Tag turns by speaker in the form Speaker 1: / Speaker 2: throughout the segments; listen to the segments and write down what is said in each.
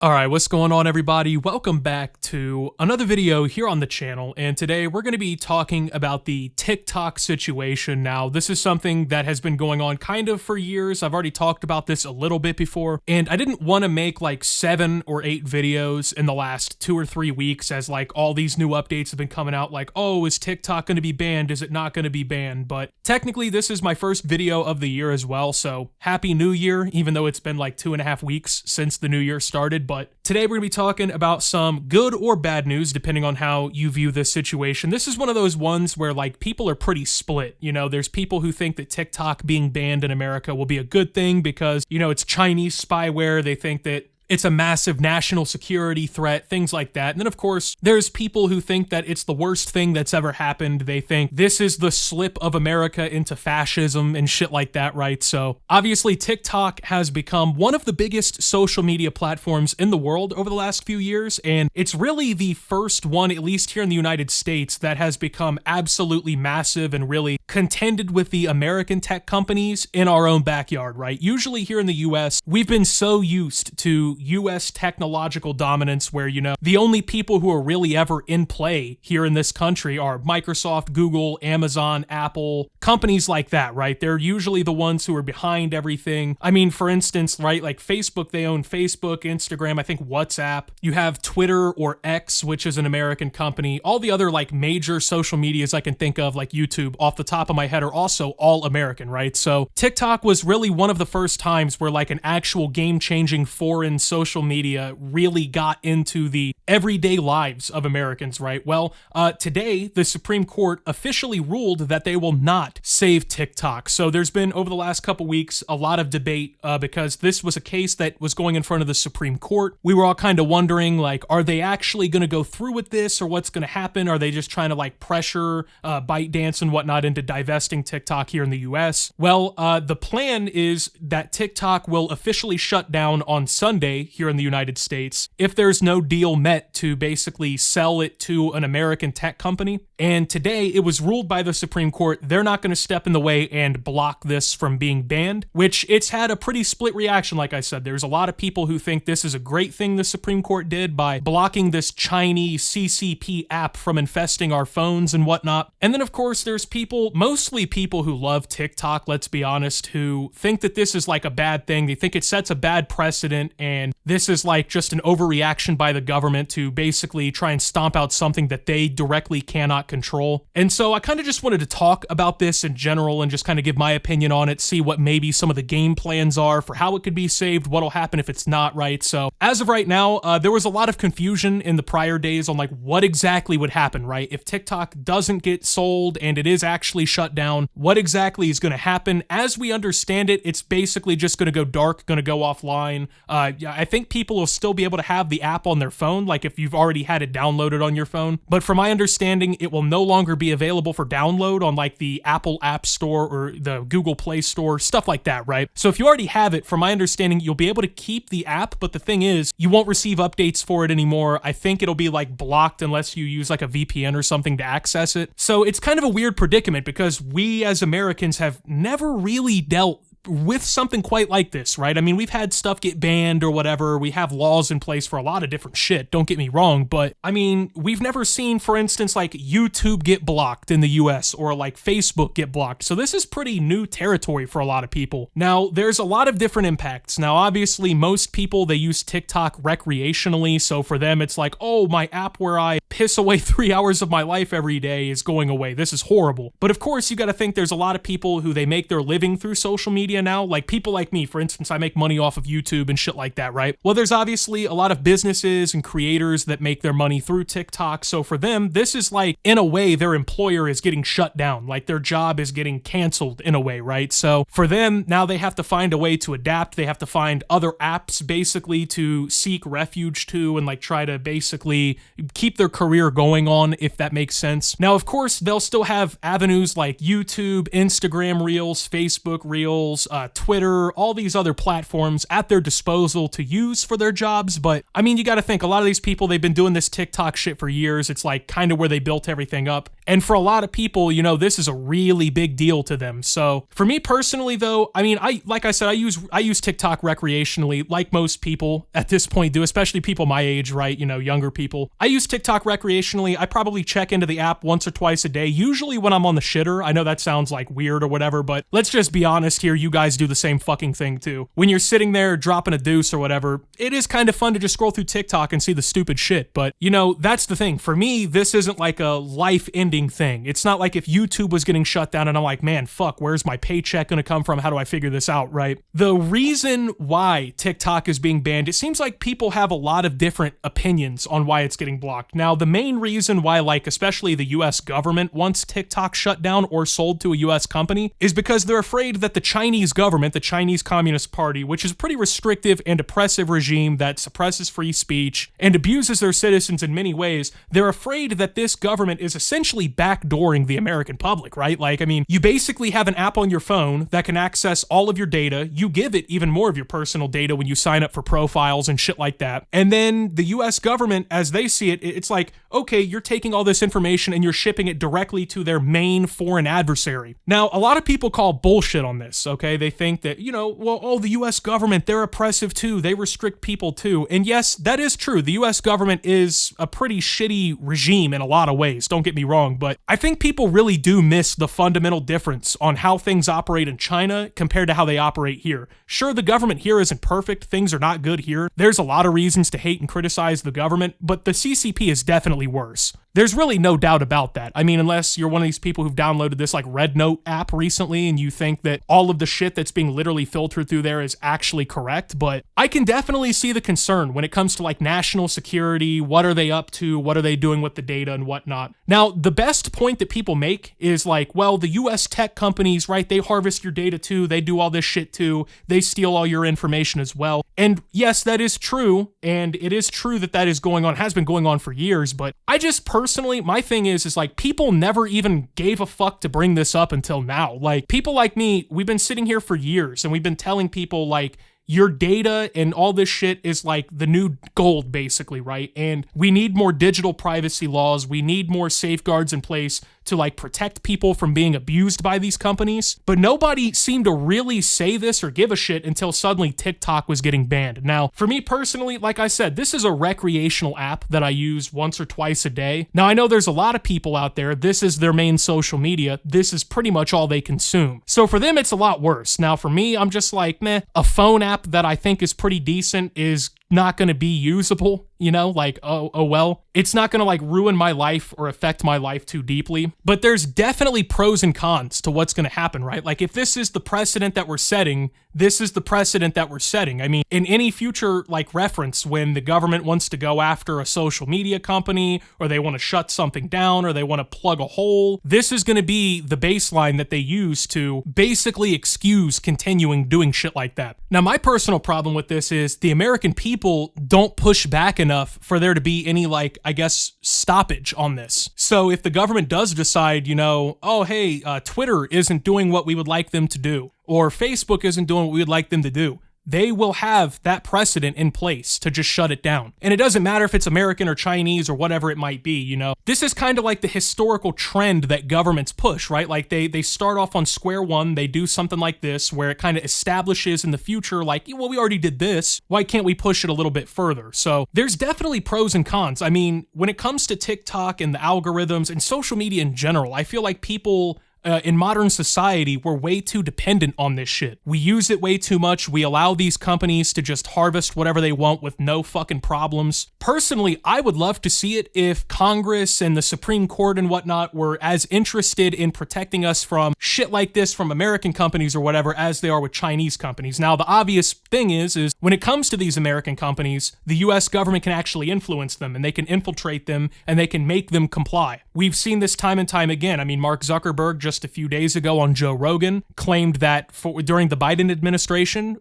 Speaker 1: Alright, what's going on everybody? Welcome back to another video here on the channel, and today we're going to be talking about the TikTok situation. Now, this is something that has been going on kind of for years. I've already talked about this a little bit before, and I didn't want to make like 7 or 8 videos in the last 2 or 3 weeks as like all these new updates have been coming out like, oh, is TikTok going to be banned? Is it not going to be banned? But technically this is my first video of the year as well, so happy new year, even though it's been like 2.5 weeks since the new year started. But today we're going to be talking about some good or bad news, depending on how you view this situation. This is one of those ones where like people are pretty split. You know, there's people who think that TikTok being banned in America will be a good thing because, you know, it's Chinese spyware. They think that it's a massive national security threat, things like that. And then, of course, there's people who think that it's the worst thing that's ever happened. They think this is the slip of America into fascism and shit like that, right? So, obviously, TikTok has become one of the biggest social media platforms in the world over the last few years, and it's really the first one, at least here in the United States, that has become absolutely massive and really contended with the American tech companies in our own backyard, right? Usually here in the US, we've been so used to US technological dominance where, you know, the only people who are really ever in play here in this country are Microsoft, Google, Amazon, Apple, companies like that, right? They're usually the ones who are behind everything. I mean, for instance, right, like Facebook, they own Facebook, Instagram, I think WhatsApp. You have Twitter or X, which is an American company. All the other like major social medias I can think of, like YouTube, off the top of my head, are also all American, right? So TikTok was really one of the first times where like an actual game-changing foreign social media really got into the everyday lives of Americans, right? Well, today, the Supreme Court officially ruled that they will not save TikTok. So there's been, over the last couple weeks, a lot of debate because this was a case that was going in front of the Supreme Court. We were all kind of wondering, like, are they actually going to go through with this, or what's going to happen? Are they just trying to, like, pressure, ByteDance and whatnot into divesting TikTok here in the US? Well, the plan is that TikTok will officially shut down on Sunday here in the United States if there's no deal met to basically sell it to an American tech company. And today it was ruled by the Supreme Court they're not going to step in the way and block this from being banned, which it's had a pretty split reaction. Like I said, there's a lot of people who think this is a great thing the Supreme Court did by blocking this Chinese CCP app from infesting our phones and whatnot. And then of course there's people, mostly people who love TikTok, let's be honest, who think that this is like a bad thing. They think it sets a bad precedent, and this is like just an overreaction by the government to basically try and stomp out something that they directly cannot control. And so I kind of just wanted to talk about this in general and just kind of give my opinion on it, see what maybe some of the game plans are for how it could be saved, what'll happen if it's not, right? So as of right now, there was a lot of confusion in the prior days on like what exactly would happen, right? If TikTok doesn't get sold and it is actually shut down, what exactly is going to happen? As we understand it, it's basically just going to go dark, going to go offline. I think people will still be able to have the app on their phone, like if you've already had it downloaded on your phone. But from my understanding, it will no longer be available for download on like the Apple App Store or the Google Play Store, stuff like that, right? So if you already have it, from my understanding, you'll be able to keep the app, but the thing is, you won't receive updates for it anymore. I think it'll be like blocked unless you use like a VPN or something to access it. So it's kind of a weird predicament because we as Americans have never really dealt with something quite like this, right? I mean, we've had stuff get banned or whatever. We have laws in place for a lot of different shit, don't get me wrong, but I mean, we've never seen, for instance, like YouTube get blocked in the US or like Facebook get blocked. So this is pretty new territory for a lot of people. Now, there's a lot of different impacts. Now, obviously, most people, they use TikTok recreationally. So for them, it's like, oh, my app where I piss away 3 hours of my life every day is going away. This is horrible. But of course, you got to think there's a lot of people who they make their living through social media now, like people like me, for instance. I make money off of YouTube and shit like that, right? Well, there's obviously a lot of businesses and creators that make their money through TikTok. So for them, this is like, in a way, their employer is getting shut down. Like their job is getting canceled in a way, right? So for them, now they have to find a way to adapt. They have to find other apps basically to seek refuge to and like try to basically keep their career going on, if that makes sense. Now, of course, they'll still have avenues like YouTube, Instagram Reels, Facebook Reels, emails, Twitter, all these other platforms at their disposal to use for their jobs. But I mean, you got to think a lot of these people, they've been doing this TikTok shit for years. It's like kind of where they built everything up. And for a lot of people, you know, this is a really big deal to them. So for me personally, though, I mean, like I said, I use TikTok recreationally, like most people at this point do, especially people my age, right? You know, younger people. I use TikTok recreationally. I probably check into the app once or twice a day, usually when I'm on the shitter. I know that sounds like weird or whatever, but let's just be honest here. You guys do the same fucking thing too. When you're sitting there dropping a deuce or whatever, it is kind of fun to just scroll through TikTok and see the stupid shit. But, you know, that's the thing. For me, this isn't like a life-ending thing. It's not like if YouTube was getting shut down and I'm like, man, fuck, where's my paycheck gonna come from? How do I figure this out, right? The reason why TikTok is being banned, it seems like people have a lot of different opinions on why it's getting blocked. Now, the main reason why, like, especially the US government wants TikTok shut down or sold to a US company is because they're afraid that the Chinese government, the Chinese Communist Party, which is a pretty restrictive and oppressive regime that suppresses free speech and abuses their citizens in many ways, they're afraid that this government is essentially backdooring the American public, right? Like, I mean, you basically have an app on your phone that can access all of your data. You give it even more of your personal data when you sign up for profiles and shit like that. And then the US government, as they see it, it's like, okay, you're taking all this information and you're shipping it directly to their main foreign adversary. Now, a lot of people call bullshit on this, okay? They think that, you know, well, oh, the US government, they're oppressive too. They restrict people too. And yes, that is true. The US government is a pretty shitty regime in a lot of ways, don't get me wrong, but I think people really do miss the fundamental difference on how things operate in China compared to how they operate here. Sure, the government here isn't perfect. Things are not good here. There's a lot of reasons to hate and criticize the government, but the CCP is definitely worse. There's really no doubt about that. I mean, unless you're one of these people who've downloaded this like Red Note app recently and you think that all of the shit that's being literally filtered through there is actually correct, but I can definitely see the concern when it comes to like national security. What are they up to? What are they doing with the data and whatnot? Now, the best point that people make is like, well, the US tech companies, right? They harvest your data too. They do all this shit too. They steal all your information as well. And yes, that is true. And it is true that that is going on, has been going on for years, but I just personally, my thing is like people never even gave a fuck to bring this up until now. Like people like me, we've been sitting here for years and we've been telling people like, your data and all this shit is like the new gold, basically, right? And we need more digital privacy laws. We need more safeguards in place to like protect people from being abused by these companies. But nobody seemed to really say this or give a shit until suddenly TikTok was getting banned. Now, for me personally, like I said, this is a recreational app that I use once or twice a day. Now, I know there's a lot of people out there, this is their main social media. This is pretty much all they consume. So for them, it's a lot worse. Now, for me, I'm just like, meh, a phone app that I think is pretty decent is not going to be usable, you know, like, oh well. It's not going to like ruin my life or affect my life too deeply. But there's definitely pros and cons to what's going to happen, right? Like if this is the precedent that we're setting, this is the precedent that we're setting. I mean, in any future like reference, when the government wants to go after a social media company or they want to shut something down or they want to plug a hole, this is going to be the baseline that they use to basically excuse continuing doing shit like that. Now, my personal problem with this is the American people don't push back enough for there to be any, like, I guess, stoppage on this. So if the government does decide, you know, oh, hey, Twitter isn't doing what we would like them to do, or Facebook isn't doing what we would like them to do, they will have that precedent in place to just shut it down. And it doesn't matter if it's American or Chinese or whatever it might be, you know. This is kind of like the historical trend that governments push, right? Like they start off on square one, they do something like this where it kind of establishes in the future like, well, we already did this, why can't we push it a little bit further? So there's definitely pros and cons. I mean, when it comes to TikTok and the algorithms and social media in general, I feel like people in modern society, we're way too dependent on this shit. We use it way too much. We allow these companies to just harvest whatever they want with no fucking problems. Personally, I would love to see it if Congress and the Supreme Court and whatnot were as interested in protecting us from shit like this from American companies or whatever as they are with Chinese companies. Now, the obvious thing is when it comes to these American companies, the US government can actually influence them and they can infiltrate them and they can make them comply. We've seen this time and time again. I mean, Mark Zuckerberg just just a few days ago on Joe Rogan, claimed that during the Biden administration,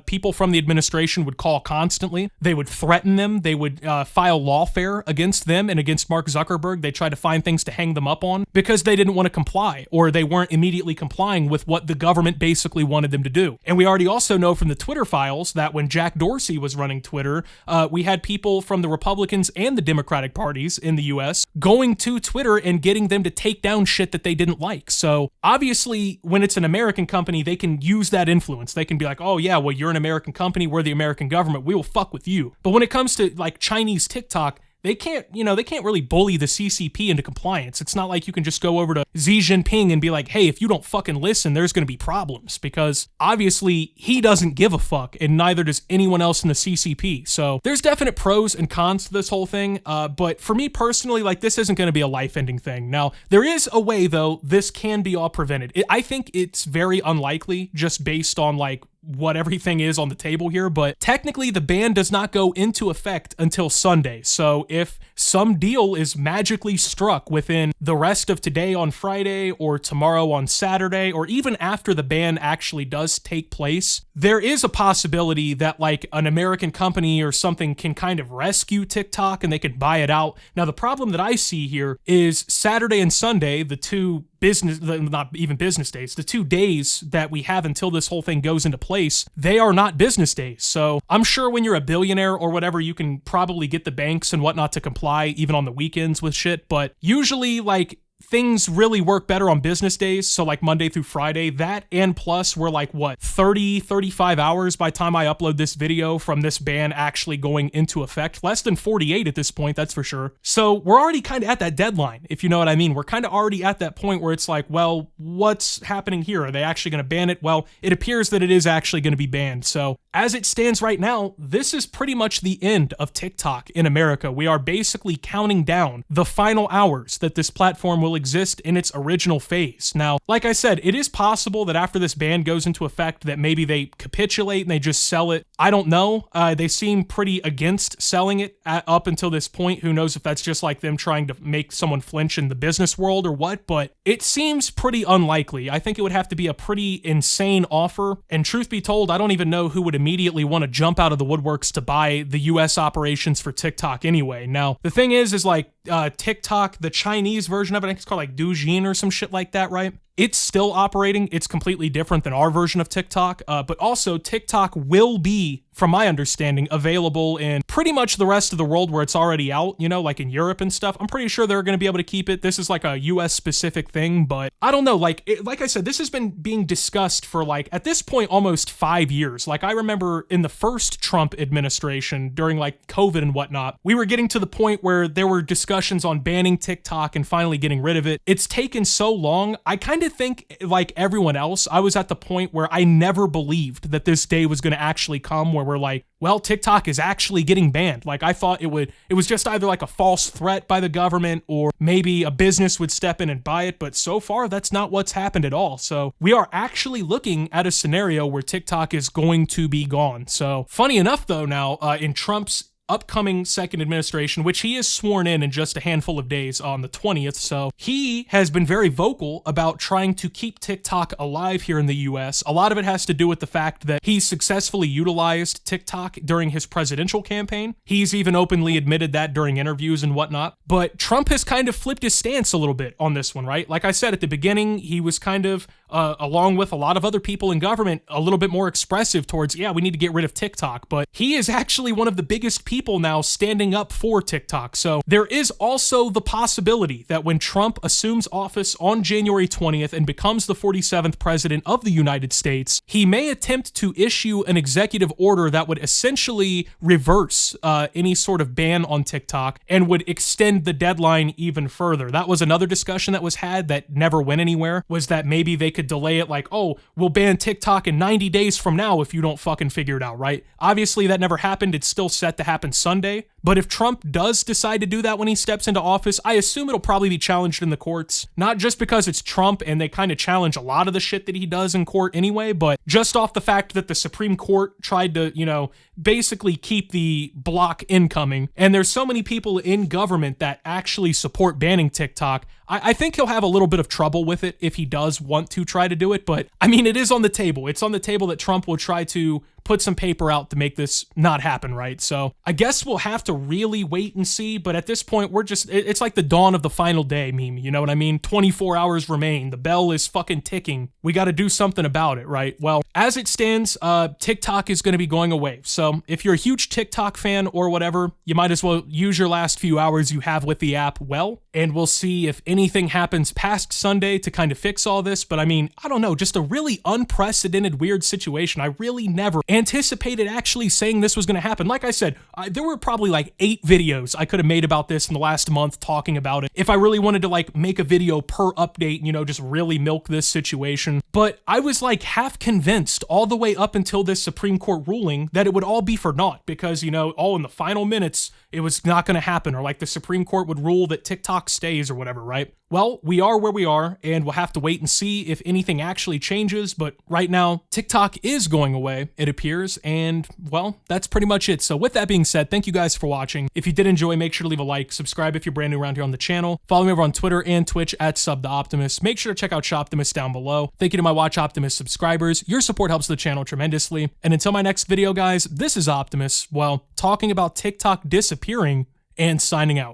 Speaker 1: people from the administration would call constantly. They would threaten them. They would file lawfare against them and against Mark Zuckerberg. They tried to find things to hang them up on because they didn't want to comply, or they weren't immediately complying with what the government basically wanted them to do. And we already also know from the Twitter files that when Jack Dorsey was running Twitter, we had people from the Republicans and the Democratic parties in the US going to Twitter and getting them to take down shit that they didn't like. So obviously, when it's an American company, they can use that influence. They can be like, oh yeah, well, you're an American company, we're the American government, we will fuck with you. But when it comes to like Chinese TikTok, they can't really bully the CCP into compliance. It's not like you can just go over to Xi Jinping and be like, hey, if you don't fucking listen, there's going to be problems, because obviously he doesn't give a fuck, and neither does anyone else in the CCP. So there's definite pros and cons to this whole thing. But for me personally, like, this isn't going to be a life-ending thing. Now, there is a way, though, this can be all prevented. I think it's very unlikely, just based on like what everything is on the table here, but technically the ban does not go into effect until Sunday. So if some deal is magically struck within the rest of today on Friday or tomorrow on Saturday, or even after the ban actually does take place, there is a possibility that like an American company or something can kind of rescue TikTok and they can buy it out. Now, the problem that I see here is Saturday and Sunday, the two not even business days, the 2 days that we have until this whole thing goes into place, they are not business days. So I'm sure when you're a billionaire or whatever, you can probably get the banks and whatnot to comply even on the weekends with shit. But usually, like, things really work better on business days, so like Monday through Friday. That and plus we're like, what, 35 hours by the time I upload this video from this ban actually going into effect. Less than 48 at this point, that's for sure. So we're already kind of at that deadline, if you know what I mean. We're kind of already at that point where it's like, well, what's happening here? Are they actually going to ban it? Well, it appears that it is actually going to be banned. So as it stands right now, this is pretty much the end of TikTok in America. We are basically counting down the final hours that this platform will exist in its original phase. Now, like I said, it is possible that after this ban goes into effect that maybe they capitulate and they just sell it. I don't know. They seem pretty against selling it up until this point. Who knows if that's just like them trying to make someone flinch in the business world or what, but it seems pretty unlikely. I think it would have to be a pretty insane offer, and truth be told, I don't even know who would immediately want to jump out of the woodworks to buy the US operations for TikTok anyway. Now, the thing is like TikTok, the Chinese version of it, I think it's called like Douyin or some shit like that, right? It's still operating. It's completely different than our version of TikTok, but also TikTok will be, from my understanding, available in pretty much the rest of the world where it's already out, you know, like in Europe and stuff. I'm pretty sure they're going to be able to keep it. This is like a US specific thing, but I don't know. Like I said, this has been being discussed for like, at this point, almost 5 years. Like I remember in the first Trump administration during like COVID and whatnot, we were getting to the point where there were discussions on banning TikTok and finally getting rid of it. It's taken so long. I kind of think, like everyone else, I was at the point where I never believed that this day was going to actually come where we're like, well, TikTok is actually getting banned. Like I thought it was just either like a false threat by the government or maybe a business would step in and buy it. But so far, that's not what's happened at all. So we are actually looking at a scenario where TikTok is going to be gone. So funny enough, though, now in Trump's upcoming second administration, which he is sworn in just a handful of days on the 20th. So he has been very vocal about trying to keep TikTok alive here in the US. A lot of it has to do with the fact that he successfully utilized TikTok during his presidential campaign. He's even openly admitted that during interviews and whatnot. But Trump has kind of flipped his stance a little bit on this one, right? Like I said at the beginning, he was kind of, along with a lot of other people in government, a little bit more expressive towards, yeah, we need to get rid of TikTok. But he is actually one of the biggest people now standing up for TikTok. So there is also the possibility that when Trump assumes office on January 20th and becomes the 47th president of the United States, he may attempt to issue an executive order that would essentially reverse any sort of ban on TikTok and would extend the deadline even further. That was another discussion that was had that never went anywhere, was that maybe they could delay it like, oh, we'll ban TikTok in 90 days from now if you don't fucking figure it out, right? Obviously that never happened. It's still set to happen Sunday, But if Trump does decide to do that when he steps into office, I assume it'll probably be challenged in the courts. Not just because it's Trump and they kind of challenge a lot of the shit that he does in court anyway, but just off the fact that the Supreme Court tried to, basically keep the block incoming. And there's so many people in government that actually support banning TikTok. I think he'll have a little bit of trouble with it if he does want to try to do it. But I mean, it is on the table. It's on the table that Trump will try to put some paper out to make this not happen, right? So I guess we'll have to really wait and see. But at this point, it's like the dawn of the final day meme. You know what I mean? 24 hours remain. The bell is fucking ticking. We got to do something about it, right? Well, as it stands, TikTok is going to be going away. So if you're a huge TikTok fan or whatever, you might as well use your last few hours you have with the app well. And we'll see if anything happens past Sunday to kind of fix all this. But I mean, I don't know, just a really unprecedented, weird situation. I really never anticipated actually saying this was going to happen. Like I said, there were probably like 8 videos I could have made about this in the last month talking about it if I really wanted to like make a video per update, just really milk this situation. But I was like half convinced all the way up until this Supreme Court ruling that it would all be for naught because, in the final minutes, it was not going to happen, or like the Supreme Court would rule that TikTok stays or whatever, right? Well, we are where we are, and we'll have to wait and see if anything actually changes, but right now, TikTok is going away, it appears, and, well, that's pretty much it. So with that being said, thank you guys for watching. If you did enjoy, make sure to leave a like, subscribe if you're brand new around here on the channel, follow me over on Twitter and Twitch at SubTheOptimus. Make sure to check out Shoptimus down below. Thank you to my Watch Optimus subscribers. Your support helps the channel tremendously. And until my next video, guys, this is Optimus, well, talking about TikTok disappearing and signing out.